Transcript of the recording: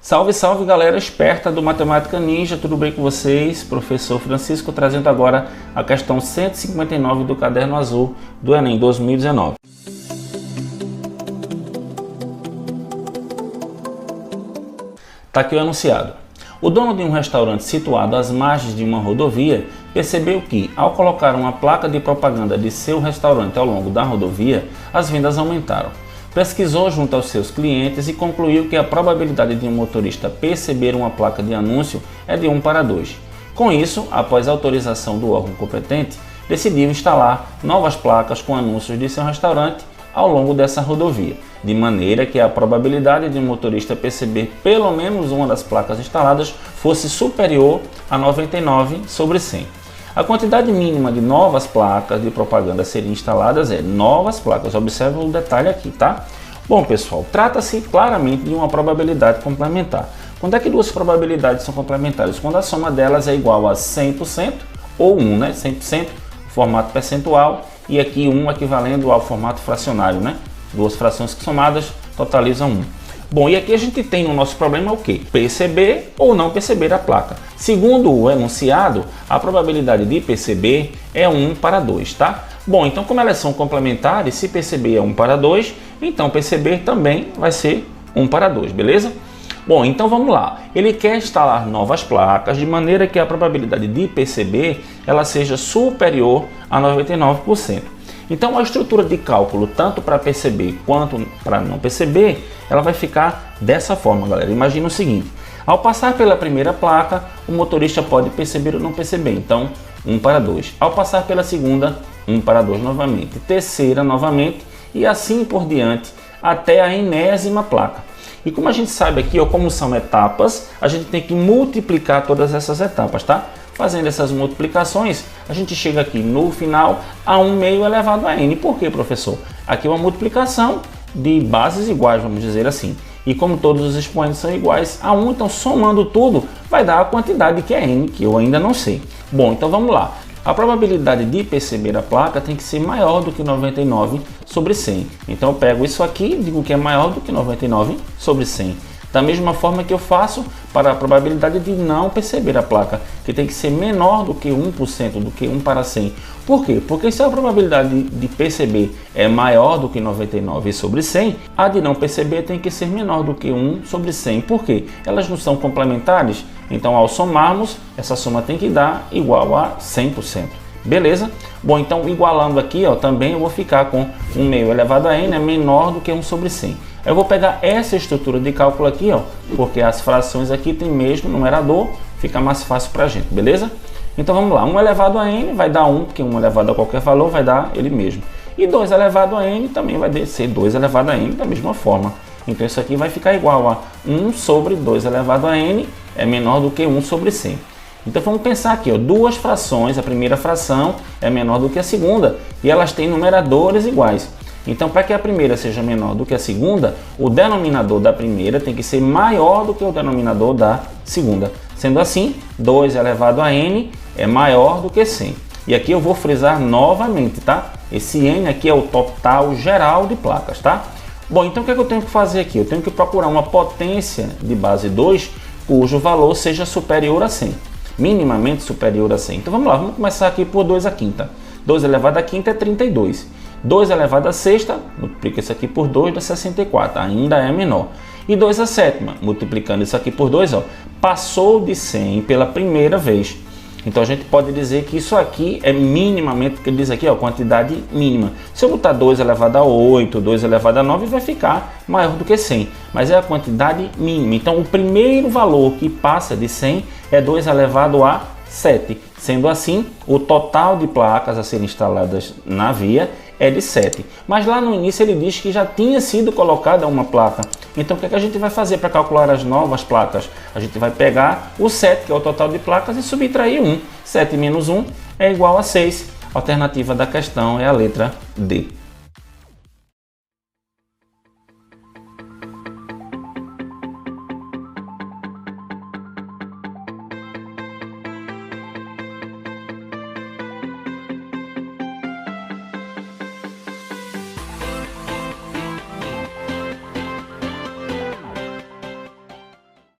Salve, salve galera esperta do Matemática Ninja, tudo bem com vocês? Professor Francisco trazendo agora a questão 159 do Caderno Azul do Enem 2019. Está aqui o enunciado. O dono de um restaurante situado às margens de uma rodovia percebeu que, ao colocar uma placa de propaganda de seu restaurante ao longo da rodovia, as vendas aumentaram. Pesquisou junto aos seus clientes e concluiu que a probabilidade de um motorista perceber uma placa de anúncio é de 1 para 2. Com isso, após autorização do órgão competente, decidiu instalar novas placas com anúncios de seu restaurante ao longo dessa rodovia, de maneira que a probabilidade de um motorista perceber pelo menos uma das placas instaladas fosse superior a 99 sobre 100. A quantidade mínima de novas placas de propaganda a serem instaladas é novas placas. Observe o detalhe aqui, tá? Bom, pessoal, trata-se claramente de uma probabilidade complementar. Quando é que duas probabilidades são complementares? Quando a soma delas é igual a 100% ou 1, né? 100% formato percentual e aqui 1 equivalendo ao formato fracionário, né? Duas frações que somadas totalizam 1. Bom, e aqui a gente tem no nosso problema o quê? Perceber ou não perceber a placa. Segundo o enunciado, a probabilidade de perceber é 1 para 2, tá? Bom, então como elas são complementares, se perceber é 1 para 2, então perceber também vai ser 1 para 2, beleza? Bom, então vamos lá. Ele quer instalar novas placas de maneira que a probabilidade de perceber ela seja superior a 99%. Então a estrutura de cálculo, tanto para perceber quanto para não perceber, ela vai ficar dessa forma, galera. Imagina o seguinte: ao passar pela primeira placa, o motorista pode perceber ou não perceber, então 1 para 2. Ao passar pela segunda, 1 para 2 novamente. Terceira novamente e assim por diante até a enésima placa. E como a gente sabe aqui, ó, como são etapas, a gente tem que multiplicar todas essas etapas, tá? Fazendo essas multiplicações, a gente chega aqui no final a 1 meio elevado a n. Por quê, professor? Aqui é uma multiplicação de bases iguais, vamos dizer assim. E como todos os expoentes são iguais a 1, então somando tudo, vai dar a quantidade que é n, que eu ainda não sei. Bom, então vamos lá. A probabilidade de perceber a placa tem que ser maior do que 99 sobre 100. Então eu pego isso aqui e digo que é maior do que 99 sobre 100. Da mesma forma que eu faço para a probabilidade de não perceber a placa, que tem que ser menor do que 1%, do que 1 para 100. Por quê? Porque se a probabilidade de perceber é maior do que 99 sobre 100, a de não perceber tem que ser menor do que 1 sobre 100. Por quê? Elas não são complementares, então ao somarmos, essa soma tem que dar igual a 100%. Beleza? Bom, então igualando aqui, ó, também eu vou ficar com 1 meio elevado a n é menor do que 1 sobre 100. Eu vou pegar essa estrutura de cálculo aqui, ó, porque as frações aqui tem mesmo numerador, fica mais fácil para a gente, beleza? Então vamos lá, 1 elevado a n vai dar 1, porque 1 elevado a qualquer valor vai dar ele mesmo. E 2 elevado a n também vai ser 2 elevado a n da mesma forma. Então isso aqui vai ficar igual a 1 sobre 2 elevado a n é menor do que 1 sobre 100. Então vamos pensar aqui, ó, duas frações, a primeira fração é menor do que a segunda e elas têm numeradores iguais. Então, para que a primeira seja menor do que a segunda, o denominador da primeira tem que ser maior do que o denominador da segunda. Sendo assim, 2 elevado a n é maior do que 100. E aqui eu vou frisar novamente, tá? Esse n aqui é o total geral de placas, tá? Bom, então o que é que eu tenho que fazer aqui? Eu tenho que procurar uma potência de base 2 cujo valor seja superior a 100. Minimamente superior a 100. Então vamos lá, vamos começar aqui por 2 à quinta. 2 elevado à quinta é 32. 2 elevado à sexta, multiplica isso aqui por 2, dá 64, ainda é menor. E 2 à sétima, multiplicando isso aqui por 2, ó, passou de 100 pela primeira vez. Então a gente pode dizer que isso aqui é minimamente, que ele diz aqui, ó, quantidade mínima. Se eu botar 2 elevado a 8, 2 elevado a 9, vai ficar maior do que 100. Mas é a quantidade mínima. Então o primeiro valor que passa de 100 é 2 elevado a 7. Sendo assim, o total de placas a serem instaladas na via é de 7. Mas lá no início ele diz que já tinha sido colocada uma placa. Então o que é que a gente vai fazer para calcular as novas placas? A gente vai pegar o 7, que é o total de placas, e subtrair 1. 7 menos 1 é igual a 6. A alternativa da questão é a letra D.